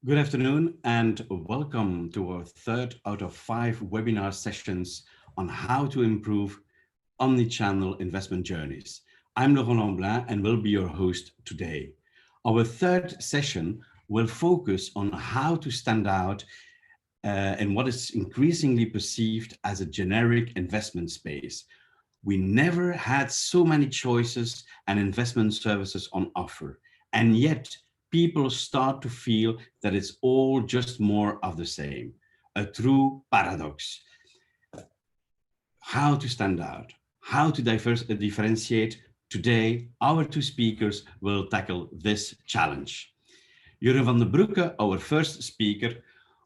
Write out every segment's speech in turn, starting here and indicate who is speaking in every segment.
Speaker 1: Good afternoon and welcome to our third out of 5 webinar sessions on how to improve omni-channel investment journeys. I'm Laurent Lamblin and will be your host today. Our third session will focus on how to stand out in what is increasingly perceived as a generic investment space. We never had so many choices and investment services on offer, and yet people start to feel that it's all just more of the same. A true paradox. How to stand out, how to differentiate. Today, our two speakers will tackle this challenge. Jurgen Vandenbroucke, our first speaker,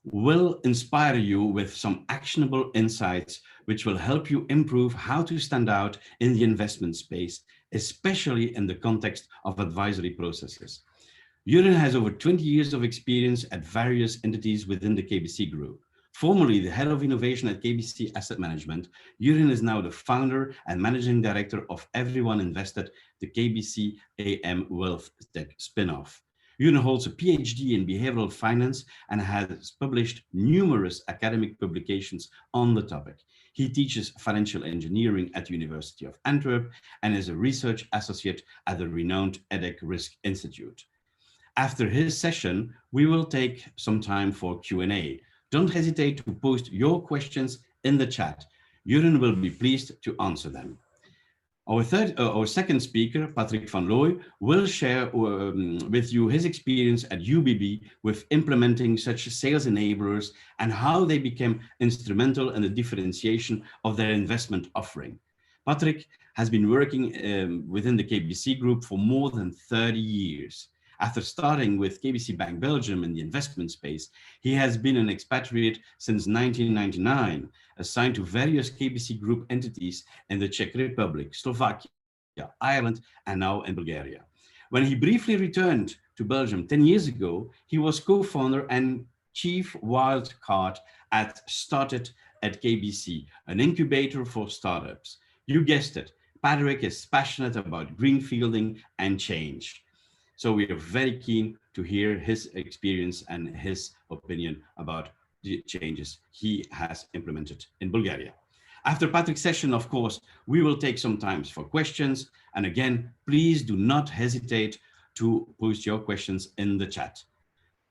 Speaker 1: will inspire you with some actionable insights which will help you improve how to stand out in the investment space, especially in the context of advisory processes. Jurgen has over 20 years of experience at various entities within the KBC Group. Formerly the head of innovation at KBC Asset Management, Jurgen is now the founder and managing director of everyoneINVESTED, the KBC AM Wealth Tech spin-off. Jurgen holds a PhD in behavioral finance and has published numerous academic publications on the topic. He teaches financial engineering at the University of Antwerp and is a research associate at the renowned EDEC Risk Institute. After his session, we will take some time for Q&A. Don't hesitate to post your questions in the chat. Jurgen will be pleased to answer them. Our second speaker, Patrick van Looy, will share with you his experience at UBB with implementing such sales enablers and how they became instrumental in the differentiation of their investment offering. Patrick has been working within the KBC Group for more than 30 years. After starting with KBC Bank Belgium in the investment space, he has been an expatriate since 1999, assigned to various KBC Group entities in the Czech Republic, Slovakia, Ireland, and now in Bulgaria. When he briefly returned to Belgium 10 years ago, he was co-founder and chief wild card at Started at KBC, an incubator for startups. You guessed it, Patrick is passionate about greenfielding and change. So we are very keen to hear his experience and his opinion about the changes he has implemented in Bulgaria. After Patrick's session, of course, we will take some time for questions. And again, please do not hesitate to post your questions in the chat.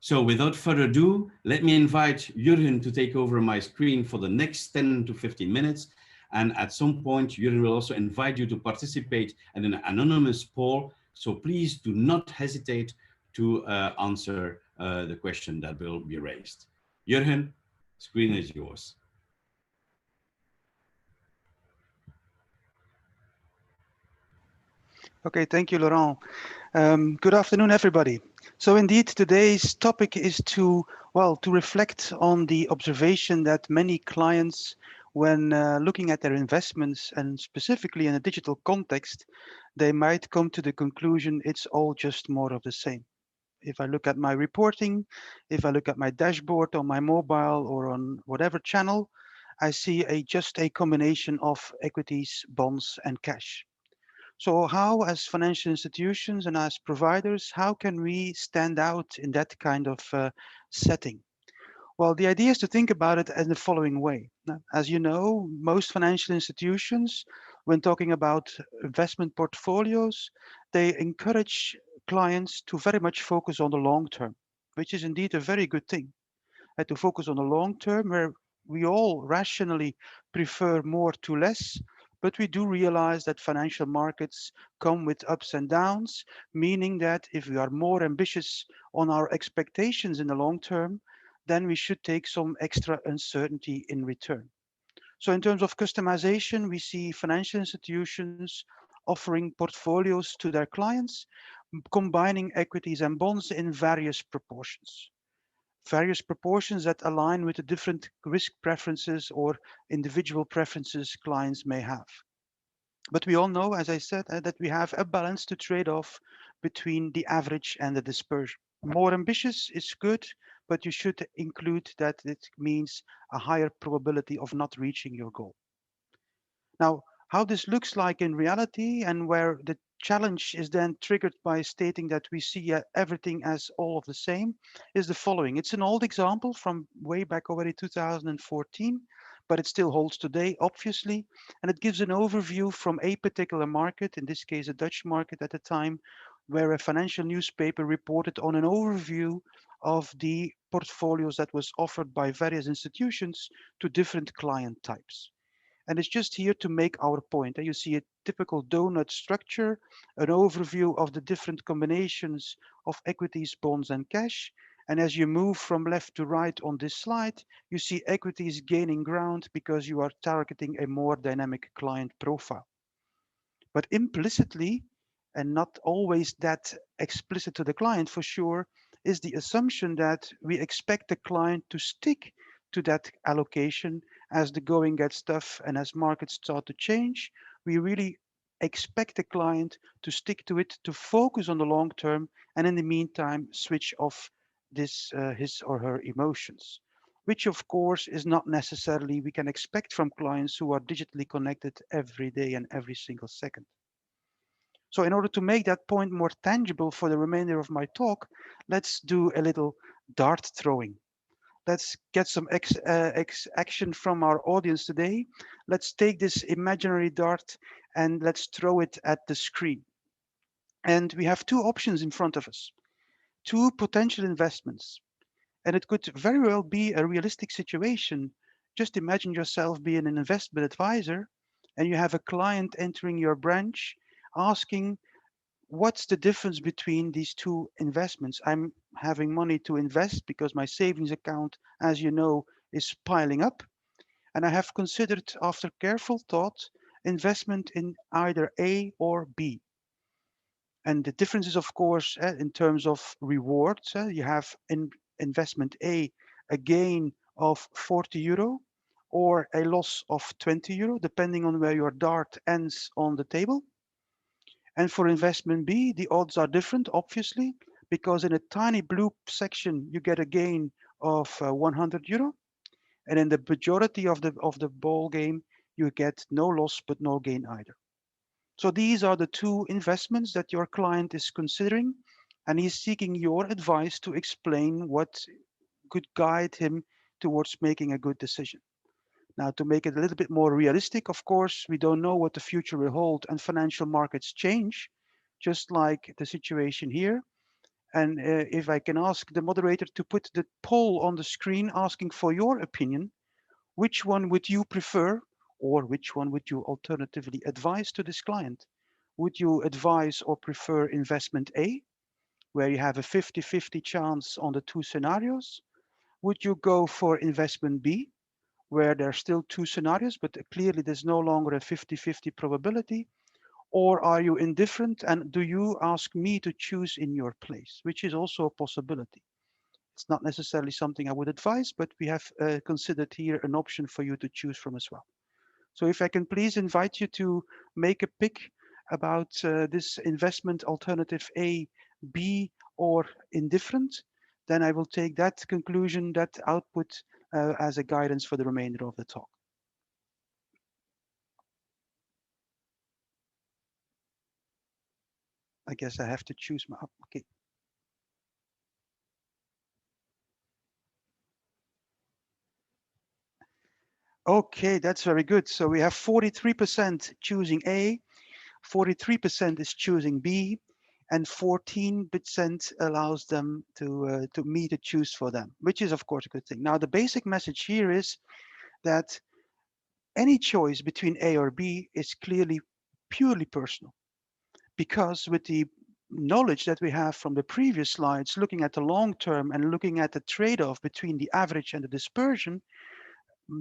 Speaker 1: So without further ado, let me invite Jurgen to take over my screen for the next 10 to 15 minutes. And at some point, Jurgen will also invite you to participate in an anonymous poll. So please do not hesitate to answer the question that will be raised. Jurgen, screen is yours.
Speaker 2: Okay, thank you, Laurent. Good afternoon, everybody. So indeed, today's topic is to reflect on the observation that many clients, when looking at their investments and specifically in a digital context, they might come to the conclusion it's all just more of the same. If I look at my reporting, if I look at my dashboard on my mobile or on whatever channel, I see just a combination of equities, bonds, and cash. So how, as financial institutions and as providers, how can we stand out in that kind of setting? Well, the idea is to think about it in the following way. Now, as you know, most financial institutions, when talking about investment portfolios, they encourage clients to very much focus on the long term, which is indeed a very good thing. And to focus on the long term, where we all rationally prefer more to less, but we do realize that financial markets come with ups and downs, meaning that if we are more ambitious on our expectations in the long term, then we should take some extra uncertainty in return. So in terms of customization, we see financial institutions offering portfolios to their clients, combining equities and bonds in various proportions that align with the different risk preferences or individual preferences clients may have. But we all know, as I said, that we have a balance to trade off between the average and the dispersion. More ambitious is good, but you should include that it means a higher probability of not reaching your goal. Now, how this looks like in reality and where the challenge is then triggered by stating that we see everything as all of the same is the following. It's an old example from way back already 2014, but it still holds today, obviously, and it gives an overview from a particular market, in this case, a Dutch market at the time, where a financial newspaper reported on an overview of the portfolios that was offered by various institutions to different client types. And it's just here to make our point. And you see a typical donut structure, an overview of the different combinations of equities, bonds, and cash. And as you move from left to right on this slide, you see equities gaining ground because you are targeting a more dynamic client profile. But implicitly, and not always that explicit to the client for sure, is the assumption that we expect the client to stick to that allocation as the going gets tough and as markets start to change. We really expect the client to stick to it, to focus on the long term, and in the meantime, switch off his or her emotions, which of course is not necessarily we can expect from clients who are digitally connected every day and every single second. So in order to make that point more tangible for the remainder of my talk, let's do a little dart throwing. Let's get some action from our audience today. Let's take this imaginary dart and let's throw it at the screen. And we have two options in front of us, two potential investments. And it could very well be a realistic situation. Just imagine yourself being an investment advisor and you have a client entering your branch asking, what's the difference between these two investments? I'm having money to invest because my savings account, as you know, is piling up. And I have considered, after careful thought, investment in either A or B. And the difference is, of course, in terms of rewards. You have in investment a gain of 40 euro or a loss of 20 euro, depending on where your dart ends on the table. And for investment B, the odds are different, obviously, because in a tiny blue section, you get a gain of 100 euro. And in the majority of the ball game, you get no loss, but no gain either. So these are the two investments that your client is considering, and he's seeking your advice to explain what could guide him towards making a good decision. Now, to make it a little bit more realistic, of course, we don't know what the future will hold, and financial markets change, just like the situation here. And if I can ask the moderator to put the poll on the screen asking for your opinion, which one would you prefer, or which one would you alternatively advise to this client? Would you advise or prefer investment A, where you have a 50-50 chance on the two scenarios? Would you go for investment B, where there are still two scenarios, but clearly there's no longer a 50-50 probability? Or are you indifferent and do you ask me to choose in your place, which is also a possibility? It's not necessarily something I would advise, but we have considered here an option for you to choose from as well. So if I can please invite you to make a pick about this investment alternative A, B, or indifferent, then I will take that conclusion, that output as a guidance for the remainder of the talk. I guess I have to choose my, okay. Okay, that's very good. So we have 43% choosing A, 43% is choosing B, and 14% allows them to me to choose for them, which is of course a good thing. Now the basic message here is that any choice between A or B is clearly purely personal, because with the knowledge that we have from the previous slides, looking at the long term and looking at the trade-off between the average and the dispersion,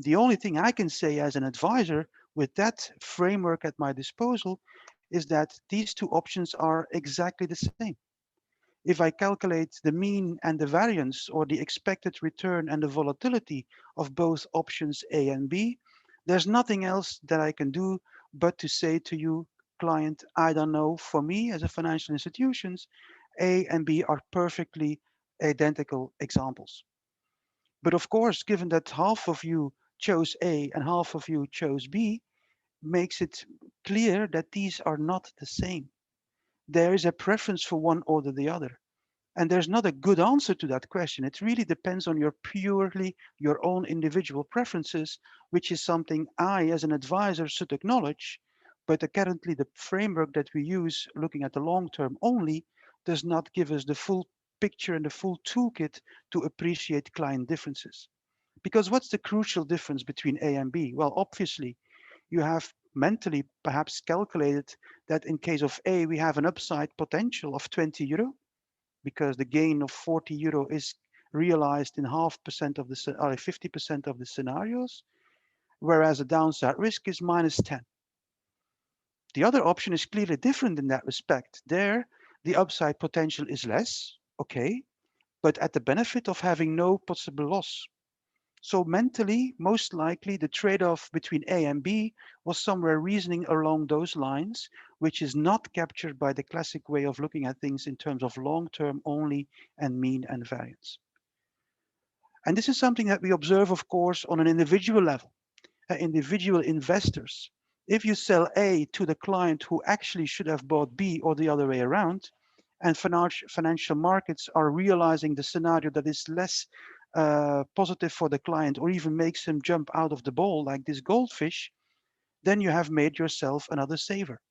Speaker 2: the only thing I can say as an advisor with that framework at my disposal is that these two options are exactly the same. If I calculate the mean and the variance, or the expected return and the volatility of both options A and B, there's nothing else that I can do but to say to you, client, I don't know, for me as a financial institutions, A and B are perfectly identical examples. But of course, given that half of you chose A and half of you chose B, makes it clear that these are not the same. there is a preference for one or the other. And there's not a good answer to that question. It really depends on your purely your own individual preferences, which is something I, as an advisor, should acknowledge. But currently, the framework that we use, looking at the long term only, does not give us the full picture and the full toolkit to appreciate client differences. Because what's the crucial difference between A and B? Well, obviously, you have mentally perhaps calculated that in case of A, we have an upside potential of 20 euro because the gain of 40 euro is realized in half percent of the or 50% of the scenarios, whereas the downside risk is minus 10. The other option is clearly different in that respect. There, the upside potential is less, okay, but at the benefit of having no possible loss. So mentally, most likely the trade-off between A and B was somewhere reasoning along those lines, which is not captured by the classic way of looking at things in terms of long-term only and mean and variance. And this is something that we observe, of course, on an individual level, individual investors. If you sell A to the client who actually should have bought B or the other way around, and financial markets are realizing the scenario that is less positive for the client or even makes him jump out of the bowl like this goldfish, then you have made yourself another saver.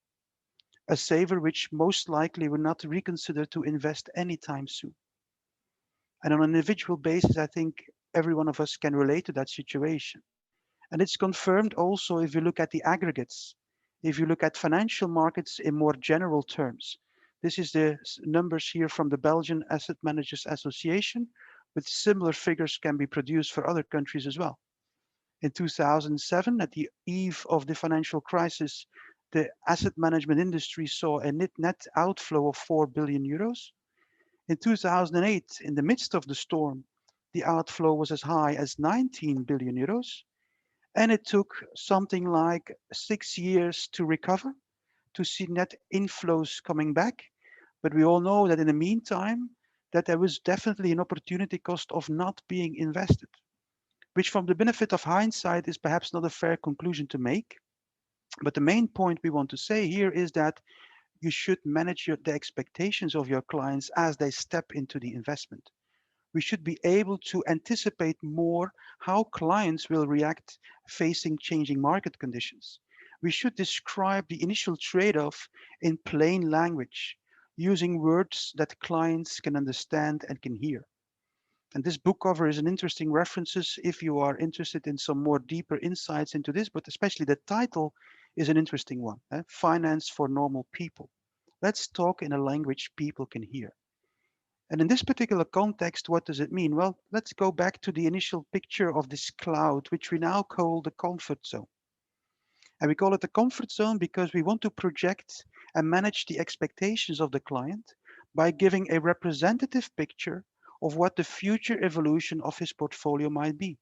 Speaker 2: A saver which most likely will not reconsider to invest anytime soon. And on an individual basis, I think every one of us can relate to that situation. And it's confirmed also if you look at the aggregates, if you look at financial markets in more general terms. This is the numbers here from the Belgian Asset Managers Association, with similar figures can be produced for other countries as well. In 2007, at the eve of the financial crisis, the asset management industry saw a net outflow of 4 billion euros. In 2008, in the midst of the storm, the outflow was as high as 19 billion euros. And it took something like 6 years to recover, to see net inflows coming back. But we all know that in the meantime, that there was definitely an opportunity cost of not being invested, which from the benefit of hindsight is perhaps not a fair conclusion to make. But the main point we want to say here is that you should manage the expectations of your clients as they step into the investment. We should be able to anticipate more how clients will react facing changing market conditions. We should describe the initial trade-off in plain language, using words that clients can understand and can hear. And this book cover is an interesting references if you are interested in some more deeper insights into this, but especially the title is an interesting one, Finance for Normal People. Let's talk in a language people can hear. And in this particular context, what does it mean? Well, let's go back to the initial picture of this cloud, which we now call the comfort zone. And we call it the comfort zone because we want to project and manage the expectations of the client by giving a representative picture of what the future evolution of his portfolio might be.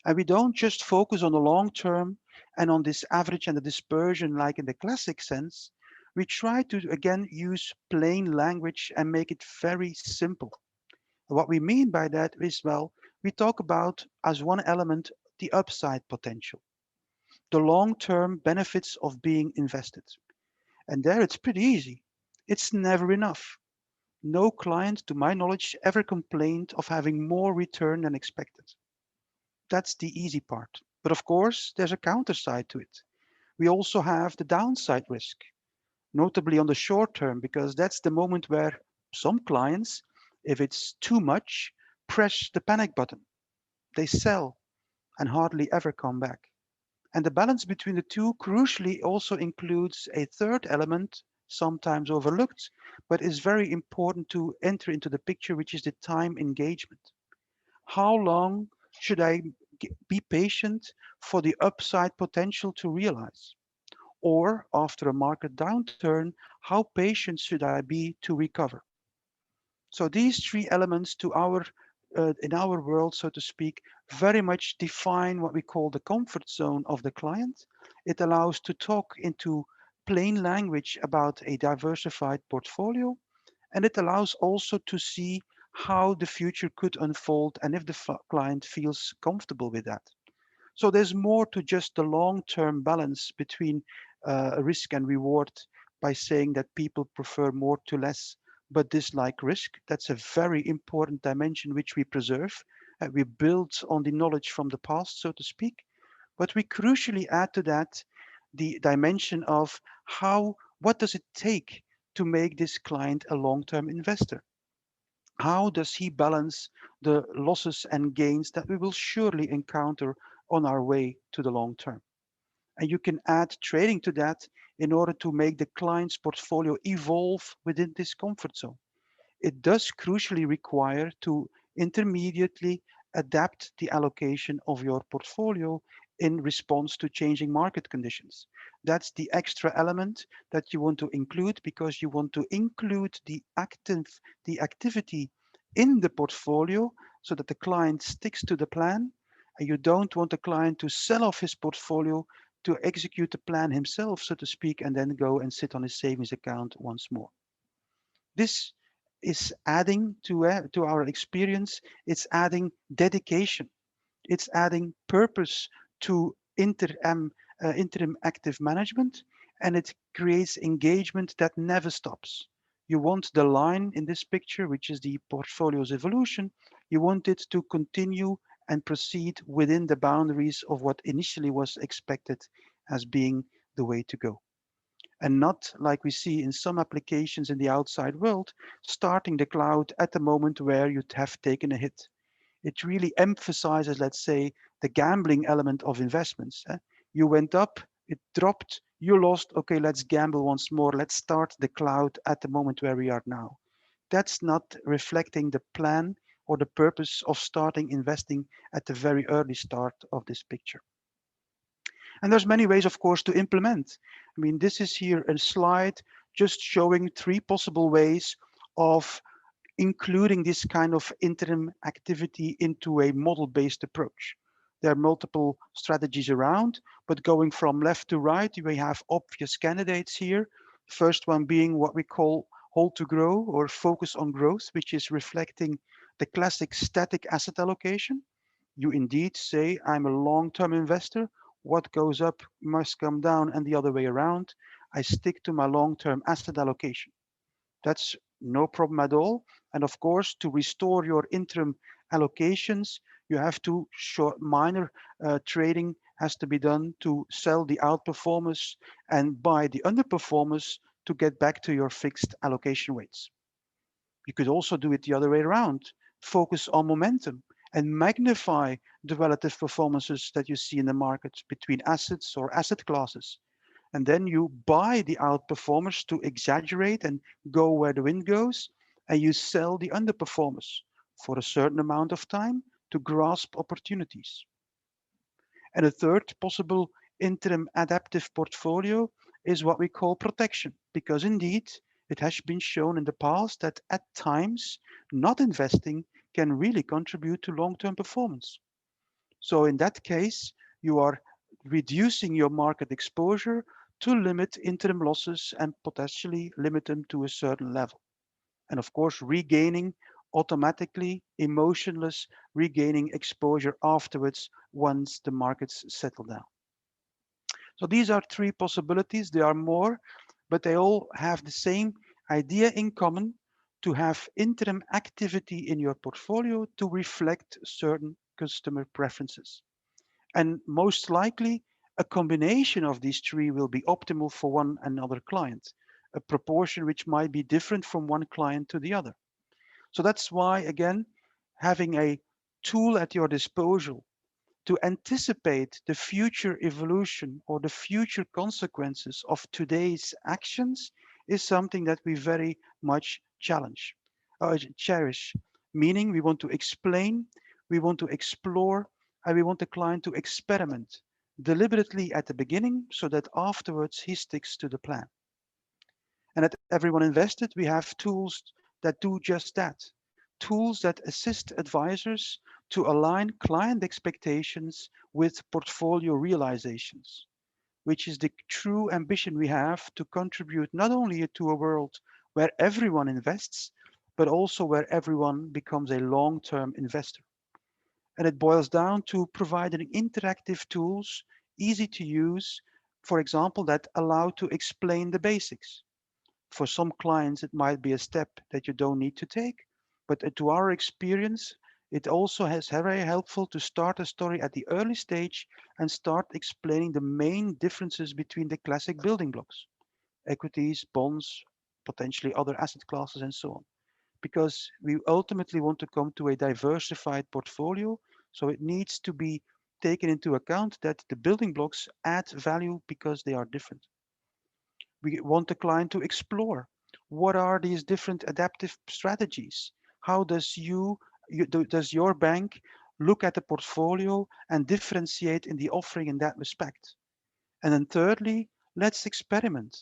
Speaker 2: And we don't just focus on the long term and on this average and the dispersion like in the classic sense. We try to again use plain language and make it very simple. What we mean by that is, well, we talk about as one element the upside potential, the long-term benefits of being invested. And there it's pretty easy. It's never enough. No client, to my knowledge, ever complained of having more return than expected. That's the easy part. But of course, there's a counter side to it. We also have the downside risk, notably on the short term, because that's the moment where some clients, if it's too much, press the panic button. They sell and hardly ever come back. And the balance between the two crucially also includes a third element, sometimes overlooked, but is very important to enter into the picture, which is the time engagement. How long should I be patient for the upside potential to realize? Or after a market downturn, how patient should I be to recover? So these three elements to our in our world, so to speak, very much define what we call the comfort zone of the client. It allows to talk into plain language about a diversified portfolio, and it allows also to see how the future could unfold and if the client feels comfortable with that. So there's more to just the long-term balance between risk and reward, by saying that people prefer more to less but dislike risk. That's a very important dimension which we preserve. We build on the knowledge from the past, so to speak, but we crucially add to that the dimension of what does it take to make this client a long-term investor? How does he balance the losses and gains that we will surely encounter on our way to the long term? And you can add trading to that in order to make the client's portfolio evolve within this comfort zone. It does crucially require to intermediately adapt the allocation of your portfolio in response to changing market conditions. That's the extra element that you want to include because you want to include the activity in the portfolio so that the client sticks to the plan, and you don't want the client to sell off his portfolio to execute the plan himself, so to speak, and then go and sit on his savings account once more. This is adding to our experience. It's adding dedication. It's adding purpose to interim active management, and it creates engagement that never stops. You want the line in this picture, which is the portfolio's evolution, you want it to continue and proceed within the boundaries of what initially was expected as being the way to go, and not like we see in some applications in the outside world, starting the cloud at the moment where you have taken a hit. It really emphasizes, let's say, the gambling element of investments. You went up, it dropped, you lost, okay, let's gamble once more. Let's start the cloud at the moment where we are now. That's not reflecting the plan or the purpose of starting investing at the very early start of this picture. And there's many ways, of course, to implement. I mean, this is here a slide just showing 3 possible ways of including this kind of interim activity into a model-based approach. There are multiple strategies around, but going from left to right, we have obvious candidates here. First one being what we call hold to grow or focus on growth, which is reflecting the classic static asset allocation. You indeed say, I'm a long-term investor. What goes up must come down and the other way around. I stick to my long-term asset allocation. That's no problem at all. And of course, to restore your interim allocations, you have to minor trading has to be done to sell the outperformers and buy the underperformers to get back to your fixed allocation weights. You could also do it the other way around. Focus on momentum and magnify the relative performances that you see in the market between assets or asset classes. And then you buy the outperformers to exaggerate and go where the wind goes, and you sell the underperformers for a certain amount of time to grasp opportunities. And a third possible interim adaptive portfolio is what we call protection, because indeed it has been shown in the past that at times not investing can really contribute to long-term performance. So in that case, you are reducing your market exposure to limit interim losses and potentially limit them to a certain level. And of course, regaining automatically, emotionless, regaining exposure afterwards once the markets settle down. So these are 3 possibilities. There are more, but they all have the same idea in common: to have interim activity in your portfolio to reflect certain customer preferences. And most likely, a combination of these 3 will be optimal for one another client, a proportion which might be different from one client to the other. So that's why, again, having a tool at your disposal to anticipate the future evolution or the future consequences of today's actions is something that we very much cherish. Meaning we want to explain, we want to explore, and we want the client to experiment deliberately at the beginning so that afterwards he sticks to the plan. And at Everyone Invested, we have tools that do just that. Tools that assist advisors to align client expectations with portfolio realizations, which is the true ambition we have to contribute not only to a world where everyone invests, but also where everyone becomes a long-term investor. And it boils down to providing interactive tools, easy to use, for example, that allow to explain the basics. For some clients, it might be a step that you don't need to take, but to our experience, it also has very helpful to start a story at the early stage and start explaining the main differences between the classic building blocks, equities, bonds, potentially other asset classes, and so on. Because we ultimately want to come to a diversified portfolio, so it needs to be taken into account that the building blocks add value because they are different. We want the client to explore what are these different adaptive strategies. How does your bank look at the portfolio and differentiate in the offering in that respect? And then thirdly, let's experiment.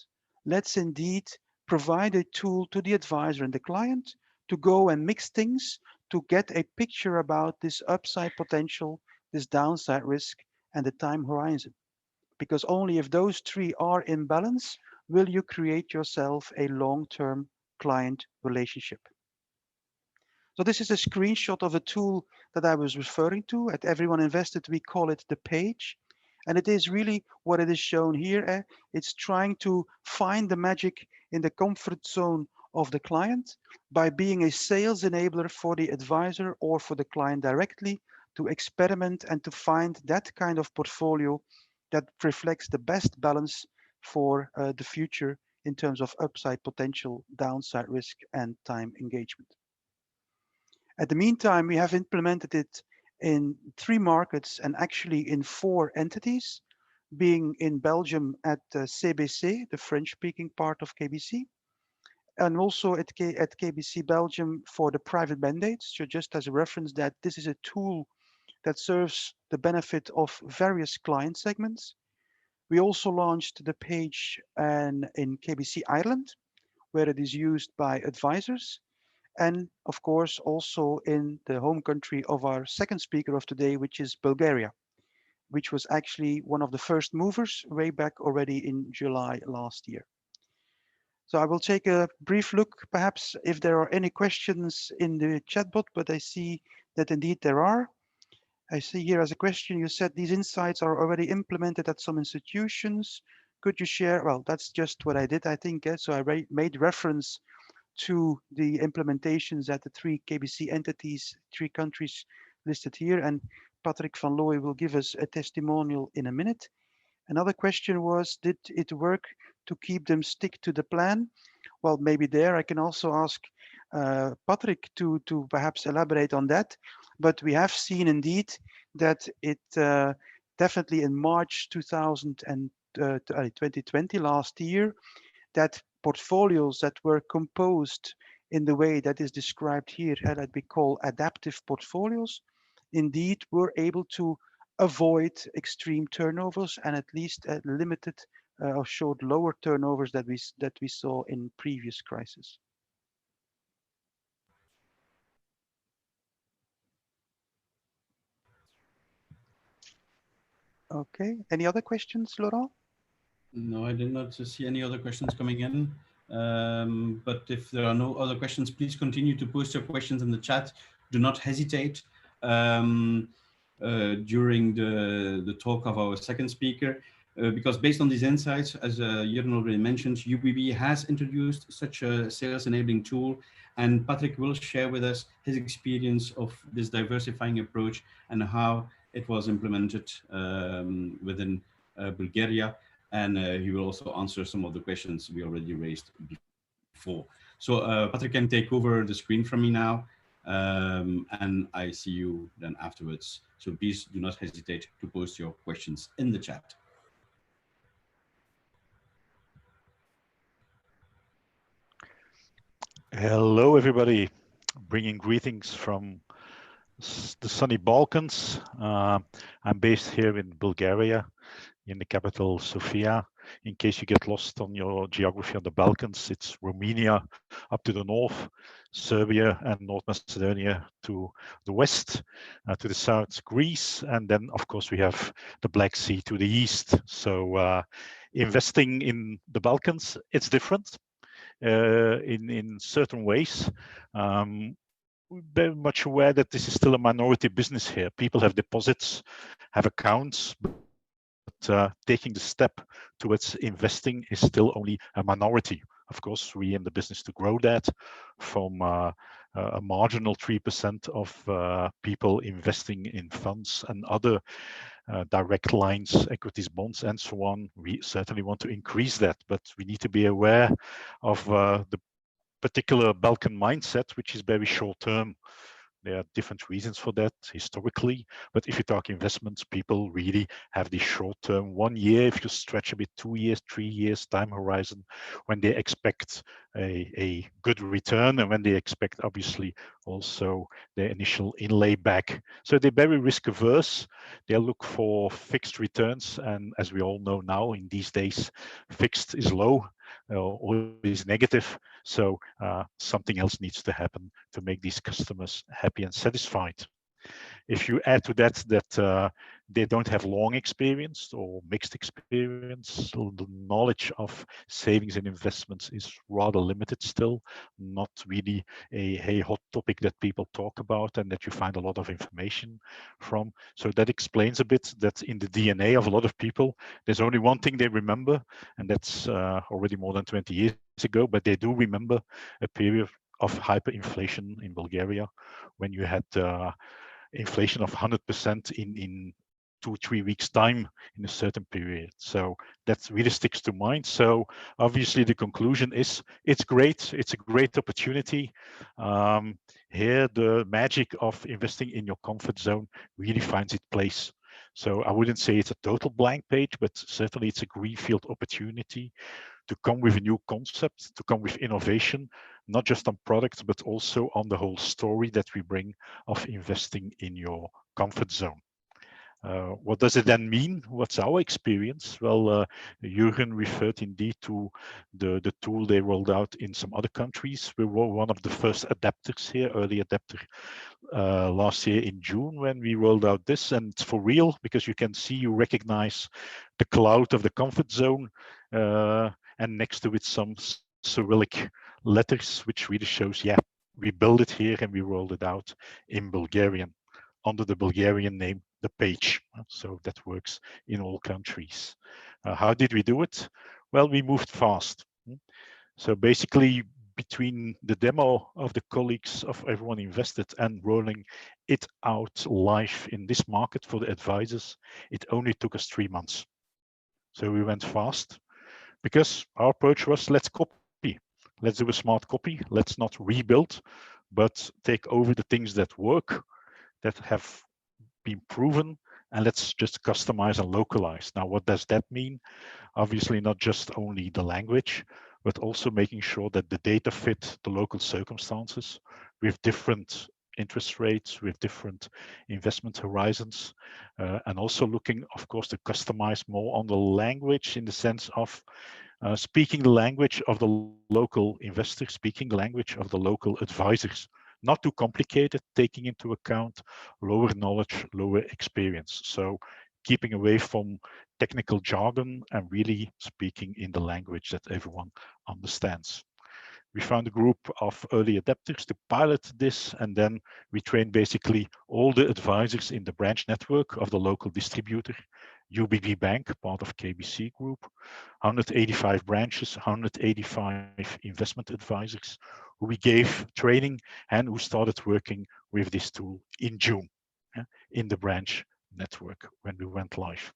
Speaker 2: Let's indeed provide a tool to the advisor and the client to go and mix things to get a picture about this upside potential, this downside risk, and the time horizon. Because only if those three are in balance will you create yourself a long-term client relationship. So this is a screenshot of a tool that I was referring to. At Everyone Invested, we call it the page. And it is really what it is shown here. It's trying to find the magic in the comfort zone of the client by being a sales enabler for the advisor or for the client directly to experiment and to find that kind of portfolio that reflects the best balance for the future in terms of upside potential, downside risk, and time engagement. At the meantime, we have implemented it in 3 markets and actually in 4 entities, being in Belgium at CBC, the French-speaking part of KBC, and also at KBC Belgium for the private mandates. So just as a reference that this is a tool that serves the benefit of various client segments. We also launched the page in KBC Ireland, where it is used by advisors, and of course also in the home country of our second speaker of today, which is Bulgaria, which was actually one of the first movers way back already in July last year. So I will take a brief look, perhaps if there are any questions in the chatbot, but I see that indeed there are. I see here as a question, you said these insights are already implemented at some institutions. Could you share? Well, that's just what I did, I think. So I made reference to the implementations at the 3 KBC entities, 3 countries listed here. And Patrick van Looy will give us a testimonial in a minute. Another question was, did it work to keep them stick to the plan? Well, maybe there I can also ask Patrick to perhaps elaborate on that. But we have seen indeed that it definitely in March 2020 last year, that portfolios that were composed in the way that is described here, that we call adaptive portfolios, indeed were able to avoid extreme turnovers and at least limited or showed lower turnovers that we saw in previous crises. Okay, any other questions, Laurent?
Speaker 1: No, I did not see any other questions coming in. But if there are no other questions, please continue to post your questions in the chat. Do not hesitate during the talk of our second speaker, because based on these insights, as Jurgen already mentioned, UBB has introduced such a sales enabling tool, and Patrick will share with us his experience of this diversifying approach and how it was implemented within Bulgaria. And he will also answer some of the questions we already raised before. So Patrick can take over the screen from me now, and I see you then afterwards. So please do not hesitate to post your questions in the chat.
Speaker 3: Hello, everybody. Bringing greetings from the sunny Balkans. I'm based here in Bulgaria, in the capital Sofia. In case you get lost on your geography on the Balkans, it's Romania up to the north, Serbia and North Macedonia to the west, to the south, Greece, and then of course we have the Black Sea to the east. So investing in the Balkans, it's different in certain ways. We're very much aware that this is still a minority business here. People have deposits, have accounts, but taking the step towards investing is still only a minority Of course, we in the business to grow that from a marginal 3% of people investing in funds and other direct lines, equities, bonds, and so on. We certainly want to increase that, but we need to be aware of the particular Balkan mindset, which is very short term. There are different reasons for that historically, but if you talk investments, people really have this short term 1 year, if you stretch a bit, 2 years, 3 years time horizon, when they expect a good return and when they expect obviously also their initial inlay back. So they're very risk averse. They look for fixed returns, and as we all know now in these days, fixed is low or is negative. So something else needs to happen to make these customers happy and satisfied. If you add to that they don't have long experience or mixed experience, so the knowledge of savings and investments is rather limited still, not really a hot topic that people talk about and that you find a lot of information from. So that explains a bit that in the DNA of a lot of people, there's only one thing they remember, and that's already more than 20 years ago, but they do remember a period of hyperinflation in Bulgaria when you had inflation of 100% in 2-3 weeks time in a certain period. So that really sticks to mind. So obviously the conclusion is it's great, it's a great opportunity. Here the magic of investing in your comfort zone really finds its place. So I wouldn't say it's a total blank page, but certainly it's a greenfield opportunity to come with a new concept, to come with innovation, not just on products, but also on the whole story that we bring of investing in your comfort zone. What does it then mean? What's our experience? Well, Jurgen referred indeed to the tool they rolled out in some other countries. We were one of the first adapters here, early adapter, last year in June when we rolled out this, and it's for real because you can see, you recognize the cloud of the comfort zone, and next to it some Cyrillic letters, which really shows, yeah, we built it here and we rolled it out in Bulgarian under the Bulgarian name, the page. So that works in all countries. How did we do it? Well, we moved fast. So basically, between the demo of the colleagues of Everyone Invested and rolling it out live in this market for the advisors, it only took us 3 months. So we went fast because our approach was, let's copy. Let's do a smart copy. Let's not rebuild, but take over the things that work, that have been proven, and let's just customize and localize. Now, what does that mean? Obviously, not just only the language, but also making sure that the data fit the local circumstances with different interest rates, with different investment horizons, and also looking, of course, to customize more on the language in the sense of speaking the language of the local investors, speaking the language of the local advisors. Not too complicated, taking into account lower knowledge, lower experience. So keeping away from technical jargon and really speaking in the language that everyone understands. We found a group of early adapters to pilot this, and then we trained basically all the advisors in the branch network of the local distributor, UBB Bank, part of KBC Group, 185 branches, 185 investment advisors, who we gave training and who started working with this tool in June in the branch network when we went live.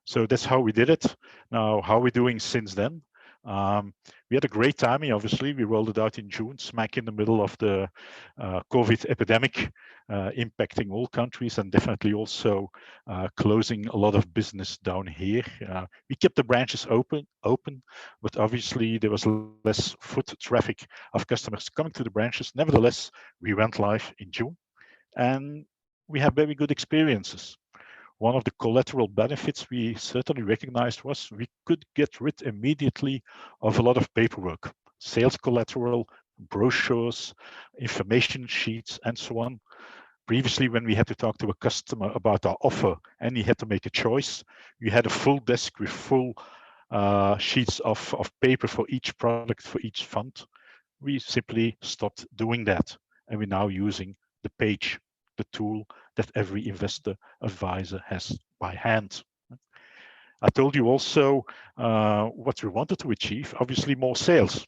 Speaker 3: So that's how we did it. Now, how are we doing since then? We had a great timing, obviously. We rolled it out in June, smack in the middle of the COVID epidemic, impacting all countries and definitely also closing a lot of business down here. We kept the branches open, but obviously there was less foot traffic of customers coming to the branches. Nevertheless, we went live in June and we have very good experiences. One of the collateral benefits we certainly recognized was we could get rid immediately of a lot of paperwork, sales collateral, brochures, information sheets, and so on. Previously, when we had to talk to a customer about our offer and he had to make a choice, we had a full desk with full sheets of paper for each product, for each fund. We simply stopped doing that, and we're now using the page, the tool that every investor advisor has by hand. I told you also what we wanted to achieve, obviously more sales.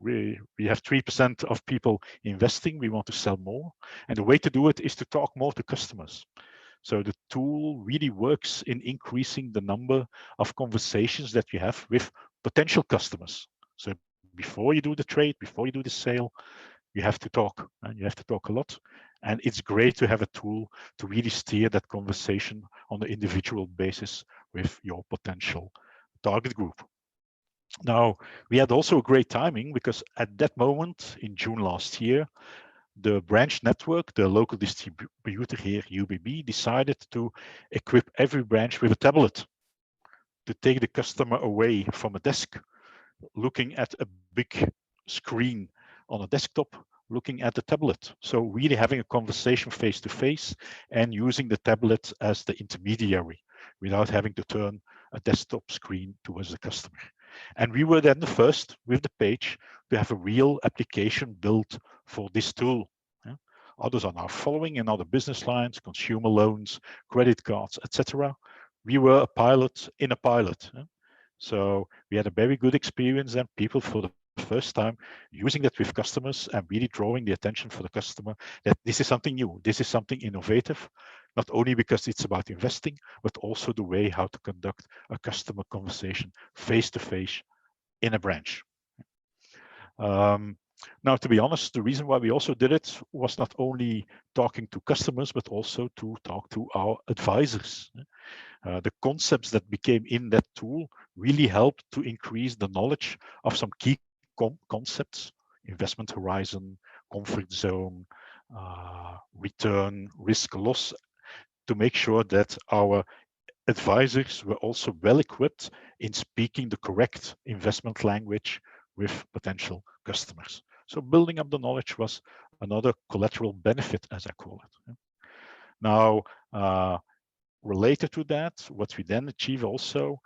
Speaker 3: We have 3% of people investing. We want to sell more. And the way to do it is to talk more to customers. So the tool really works in increasing the number of conversations that you have with potential customers. So before you do the trade, before you do the sale, you have to talk, and you have to talk a lot. And it's great to have a tool to really steer that conversation on an individual basis with your potential target group. Now, we had also a great timing because at that moment in June last year, the branch network, the local distributor here, UBB, decided to equip every branch with a tablet to take the customer away from a desk, looking at a big screen on a desktop, looking at the tablet. So really having a conversation face to face and using the tablet as the intermediary without having to turn a desktop screen towards the customer. And we were then the first with the page to have a real application built for this tool. Yeah. Others are now following in other business lines, consumer loans, credit cards, etc. We were a pilot in a pilot. Yeah. So we had a very good experience and people for the first time using that with customers and really drawing the attention for the customer that this is something new, this is something innovative, not only because it's about investing, but also the way how to conduct a customer conversation face to face in a branch. Now, to be honest, the reason why we also did it was not only talking to customers, but also to talk to our advisors. The concepts that became in that tool really helped to increase the knowledge of some key concepts: investment horizon, comfort zone, return, risk, loss, to make sure that our advisors were also well equipped in speaking the correct investment language with potential customers. So building up the knowledge was another collateral benefit, as I call it. Now, related to that, what we then achieve also,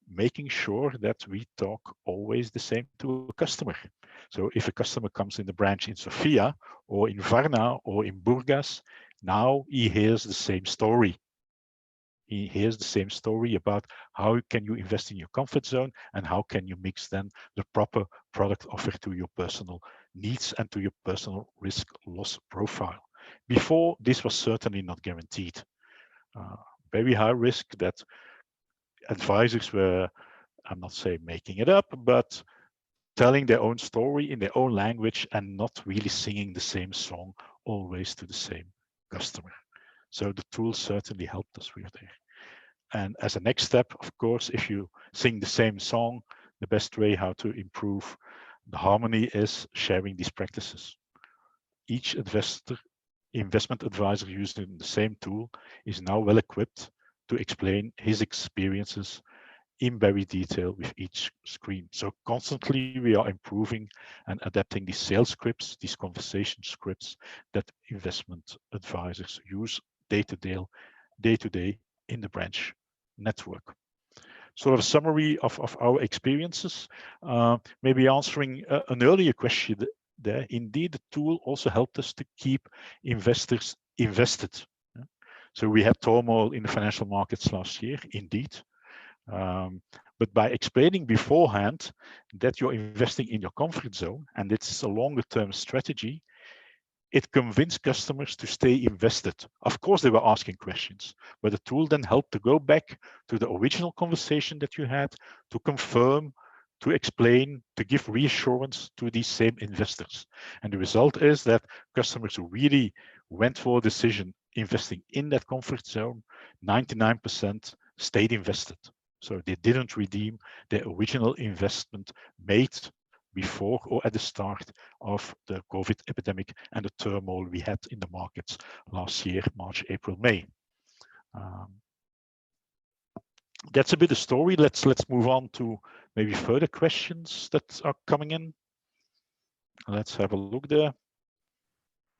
Speaker 3: making sure that we talk always the same to a customer. So if a customer comes in the branch in Sofia or in Varna or in Burgas, now he hears the same story. He hears the same story about how can you invest in your comfort zone and how can you mix then the proper product offer to your personal needs and to your personal risk loss profile. Before, this was certainly not guaranteed. Very high risk that advisors were, I'm not saying making it up, but telling their own story in their own language and not really singing the same song always to the same customer. So the tool certainly helped us with there. And as a next step, of course, if you sing the same song, the best way how to improve the harmony is sharing these practices. Each investment advisor using the same tool is now well equipped to explain his experiences in very detail with each screen. So constantly we are improving and adapting these sales scripts, these conversation scripts that investment advisors use day to day in the branch network. Sort of a summary of our experiences, maybe answering an earlier question there. Indeed, the tool also helped us to keep investors invested. So we had turmoil in the financial markets last year, indeed. But by explaining beforehand that you're investing in your comfort zone and it's a longer term strategy, it convinced customers to stay invested. Of course, they were asking questions, but the tool then helped to go back to the original conversation that you had, to confirm, to explain, to give reassurance to these same investors. And the result is that customers who really went for a decision investing in that comfort zone, 99% stayed invested. So they didn't redeem their original investment made before or at the start of the COVID epidemic and the turmoil we had in the markets last year, March, April, May. That's a bit of story. Let's move on to maybe further questions that are coming in. Let's have a look there.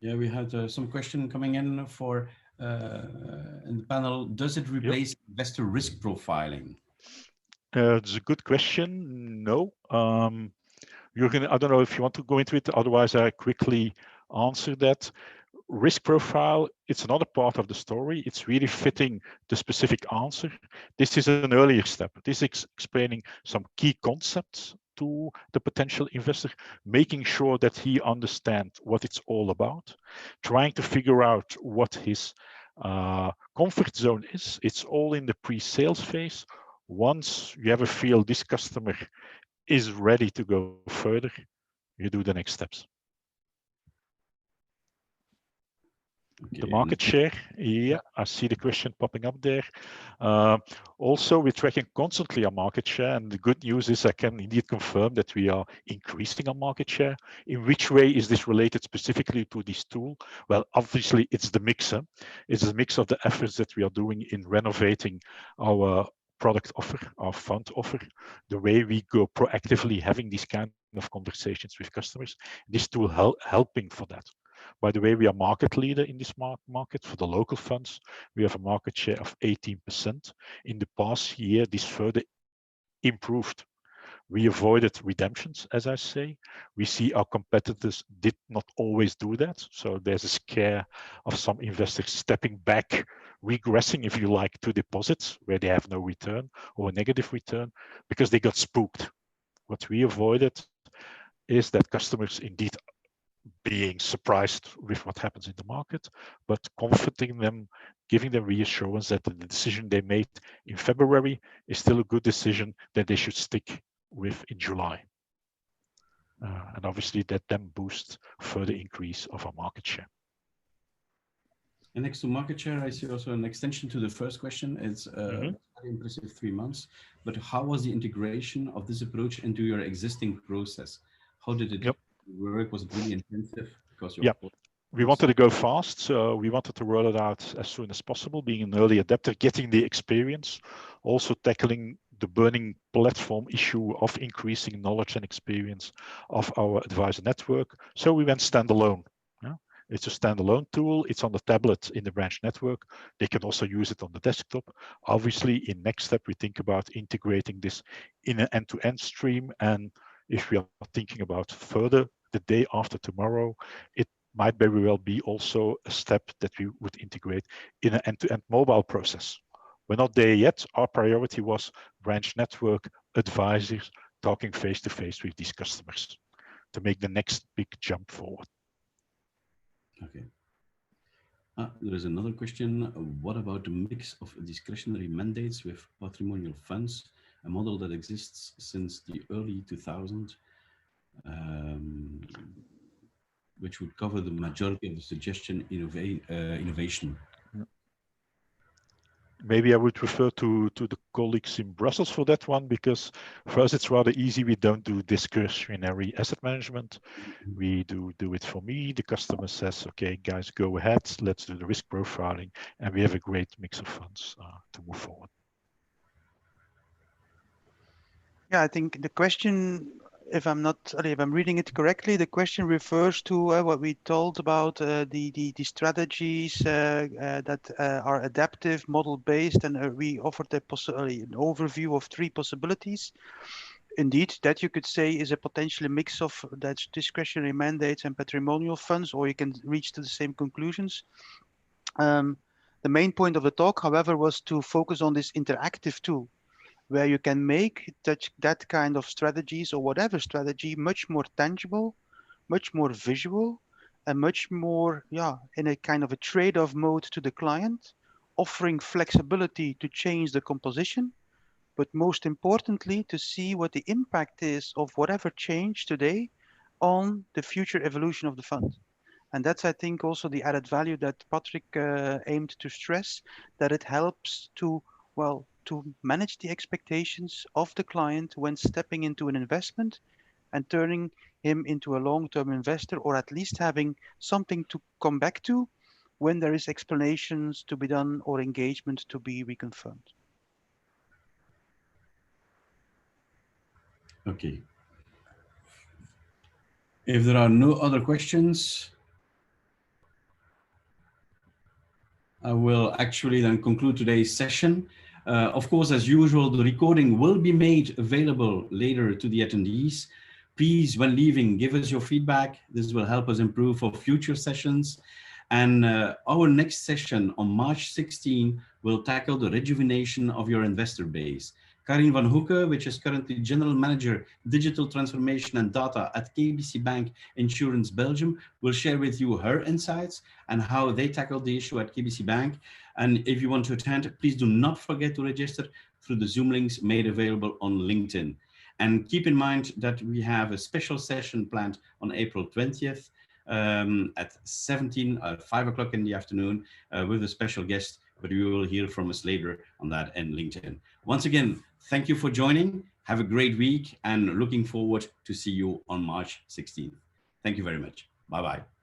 Speaker 1: Yeah, we had some question coming in for in the panel. Does it replace investor risk profiling?
Speaker 3: It's a good question. No. Jurgen, I don't know if you want to go into it. Otherwise, I quickly answer that. risk profile, it's another part of the story. It's really fitting the specific answer. This is an earlier step. This is explaining some key concepts to the potential investor, making sure that he understands what it's all about, trying to figure out what his comfort zone is. It's all in the pre-sales phase. Once you have a feel this customer is ready to go further, you do the next steps.
Speaker 1: Okay.
Speaker 3: The market share, yeah, I see the question popping up there. Also, we're tracking constantly our market share, and the good news is I can indeed confirm that we are increasing our market share. In which way is this related specifically to this tool? Well, obviously, it's the mix. It's a mix of the efforts that we are doing in renovating our product offer, our fund offer, the way we go proactively having these kind of conversations with customers. This tool helping for that. By the way, we are market leader in this market for the local funds. We have a market share of 18%. In the past year, this further improved. We avoided redemptions, as I say. We see our competitors did not always do that. So there's a scare of some investors stepping back, regressing, if you like, to deposits where they have no return or a negative return because they got spooked. What we avoided is that customers indeed being surprised with what happens in the market, but comforting them, giving them reassurance that the decision they made in February is still a good decision that they should stick with in July. And obviously that then boosts further increase of our market share.
Speaker 1: And next to market share, I see also an extension to the first question. It's very impressive 3 months, but how was the integration of this approach into your existing process? How did it work? Was it really intensive? Because
Speaker 3: we wanted to go fast, so we wanted to roll it out as soon as possible, being an early adapter, getting the experience, also tackling the burning platform issue of increasing knowledge and experience of our advisor network. So we went standalone. It's a standalone tool. It's on the tablet in the branch network. They can also use it on the desktop. Obviously, in next step, we think about integrating this in an end-to-end stream. And if we are thinking about further, the day after tomorrow, it might very well be also a step that we would integrate in an end-to-end mobile process. We're not there yet. Our priority was branch network advisors talking face-to-face with these customers to make the next big jump forward.
Speaker 1: Okay. There is another question. What about the mix of discretionary mandates with patrimonial funds, a model that exists since the early 2000s, which would cover the majority of the suggestion innovation?
Speaker 3: Maybe I would refer to the colleagues in Brussels for that one, because for us it's rather easy. We don't do discretionary asset management. We do it for me. The customer says, okay, guys, go ahead. Let's do the risk profiling. And we have a great mix of funds to move forward.
Speaker 2: Yeah, I think the question, if I'm reading it correctly, the question refers to what we told about the strategies that are adaptive, model-based, and we offered an overview of 3 possibilities. Indeed, that you could say is a potentially mix of that discretionary mandates and patrimonial funds, or you can reach to the same conclusions. The main point of the talk, however, was to focus on this interactive tool, where you can make that kind of strategies or whatever strategy much more tangible, much more visual, and much more, in a kind of a trade-off mode to the client, offering flexibility to change the composition, but most importantly, to see what the impact is of whatever change today on the future evolution of the fund. And that's, I think, also the added value that Patrick aimed to stress, that it helps to manage the expectations of the client when stepping into an investment and turning him into a long-term investor, or at least having something to come back to when there is explanations to be done or engagement to be reconfirmed.
Speaker 1: Okay. If there are no other questions, I will actually then conclude today's session. Of course, as usual, the recording will be made available later to the attendees. Please, when leaving, give us your feedback. This will help us improve for future sessions. And our next session on March 16 will tackle the rejuvenation of your investor base. Karin van Hoeken, which is currently General Manager, Digital Transformation and Data at KBC Bank Insurance Belgium, will share with you her insights and how they tackled the issue at KBC Bank. And if you want to attend, please do not forget to register through the Zoom links made available on LinkedIn. And keep in mind that we have a special session planned on April 20th at 5 o'clock in the afternoon with a special guest, but you will hear from us later on that in LinkedIn. Once again, thank you for joining. Have a great week and looking forward to see you on March 16th. Thank you very much. Bye-bye.